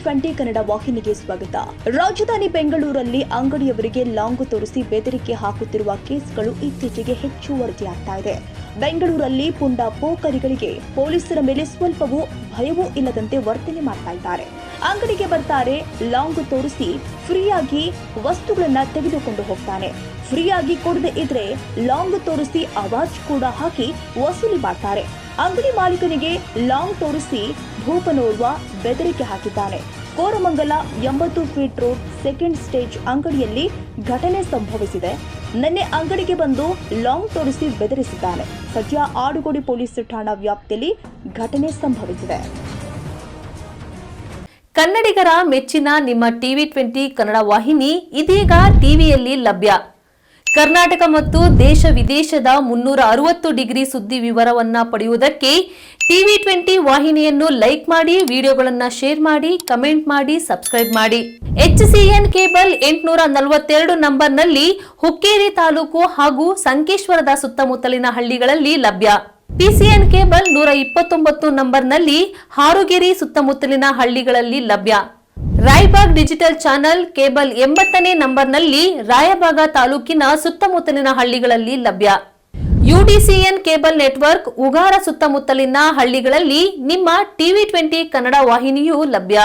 ಟಿವಿ20 ಕನ್ನಡ ವಾಹಿನಿಗೆ ಸ್ವಾಗತ. ರಾಜಧಾನಿ ಬೆಂಗಳೂರಲ್ಲಿ ಅಂಗಡಿಯವರಿಗೆ ಲಾಂಗು ತೋರಿಸಿ ಬೆದರಿಕೆ ಹಾಕುತ್ತಿರುವ ಕೇಸ್ಗಳು ಇತ್ತೀಚೆಗೆ ಹೆಚ್ಚು ವರದಿಯಾಗ್ತಾ ಇದೆ. ಬೆಂಗಳೂರಲ್ಲಿ ಪುಂಡ ಪೋಖರಿಗಳಿಗೆ ಪೊಲೀಸರ ಮೇಲೆ ಸ್ವಲ್ಪವೂ ಭಯವೂ ಇಲ್ಲದಂತೆ ವರ್ತನೆ ಮಾಡ್ತಾ ಇದ್ದಾರೆ. ಅಂಗಡಿಗೆ ಬರ್ತಾರೆ, ಲಾಂಗು ತೋರಿಸಿ ಫ್ರೀಯಾಗಿ ವಸ್ತುಗಳನ್ನ ತೆಗೆದುಕೊಂಡು ಹೋಗ್ತಾನೆ. ಫ್ರೀಯಾಗಿ ಕೊಡದೆ ಇದ್ರೆ ಲಾಂಗು ತೋರಿಸಿ ಅವಾಜ್ ಕೂಡ ಹಾಕಿ ವಸೂಲಿ ಮಾಡ್ತಾರೆ. ಅಂಗಡಿ ಮಾಲೀಕನಿಗೆ ಲಾಂಗ್ ತೋರಿಸಿ ಭೂಪನೋರ್ವ ಬೆದರಿಕೆ ಹಾಕಿದ್ದಾನೆ. Koramangala 80 feet road second stage ಅಂಗಡಿಯಲ್ಲಿ ಘಟನೆ ಸಂಭವಿಸಿದೆ. ನಿನ್ನೆ ಅಂಗಡಿಗೆ ಬಂದು ಲಾಂಗ್ ತೋರಿಸಿ ಬೆದರಿಸಿದ್ದಾನೆ. ಸದ್ಯ ಆಡುಗೋಡಿ ಪೊಲೀಸ್ ಠಾಣಾ ವ್ಯಾಪ್ತಿಯಲ್ಲಿ ಘಟನೆ ಸಂಭವಿಸಿದೆ. ಕನ್ನಡಿಗರ ಮೆಚ್ಚಿನ ನಿಮ್ಮ ಟಿವಿ20 ಕನ್ನಡ ವಾಹಿನಿ ಇದೀಗ ಟಿವಿಯಲ್ಲಿ ಲಭ್ಯ. ಕರ್ನಾಟಕ ಮತ್ತು ದೇಶ ವಿದೇಶದ 360 ಡಿಗ್ರಿ ಸುದ್ದಿ ವಿವರವನ್ನ ಪಡೆಯುವುದಕ್ಕೆ ಟಿವಿ20 ವಾಹಿನಿಯನ್ನು ಲೈಕ್ ಮಾಡಿ, ವಿಡಿಯೋಗಳನ್ನು ಶೇರ್ ಮಾಡಿ, ಕಮೆಂಟ್ ಮಾಡಿ, ಸಬ್ಸ್ಕ್ರೈಬ್ ಮಾಡಿ. HCN ಕೇಬಲ್ 842 ನಂಬರ್ನಲ್ಲಿ ಹುಕ್ಕೇರಿ ತಾಲೂಕು ಹಾಗೂ ಸಂಕೇಶ್ವರದ ಸುತ್ತಮುತ್ತಲಿನ ಹಳ್ಳಿಗಳಲ್ಲಿ ಲಭ್ಯ. PCN ಕೇಬಲ್ 129 ನಂಬರ್ನಲ್ಲಿ ಹಾರುಗೆರೆ ಸುತ್ತಮುತ್ತಲಿನ ಹಳ್ಳಿಗಳಲ್ಲಿ ಲಭ್ಯ. ರಾಯಬಾಗ್ ಡಿಜಿಟಲ್ ಚಾನೆಲ್ ಕೇಬಲ್ 80ನೇ ನಂಬರ್ನಲ್ಲಿ ರಾಯಬಾಗ ತಾಲೂಕಿನ ಸುತ್ತಮುತ್ತಲಿನ ಹಳ್ಳಿಗಳಲ್ಲಿ ಲಭ್ಯ. UDCN ಕೇಬಲ್ ನೆಟ್ವರ್ಕ್ ಉಗಾರ ಸುತ್ತಮುತ್ತಲಿನ ಹಳ್ಳಿಗಳಲ್ಲಿ ನಿಮ್ಮ ಟಿವಿ20 ಕನ್ನಡ ವಾಹಿನಿಯೂ ಲಭ್ಯ.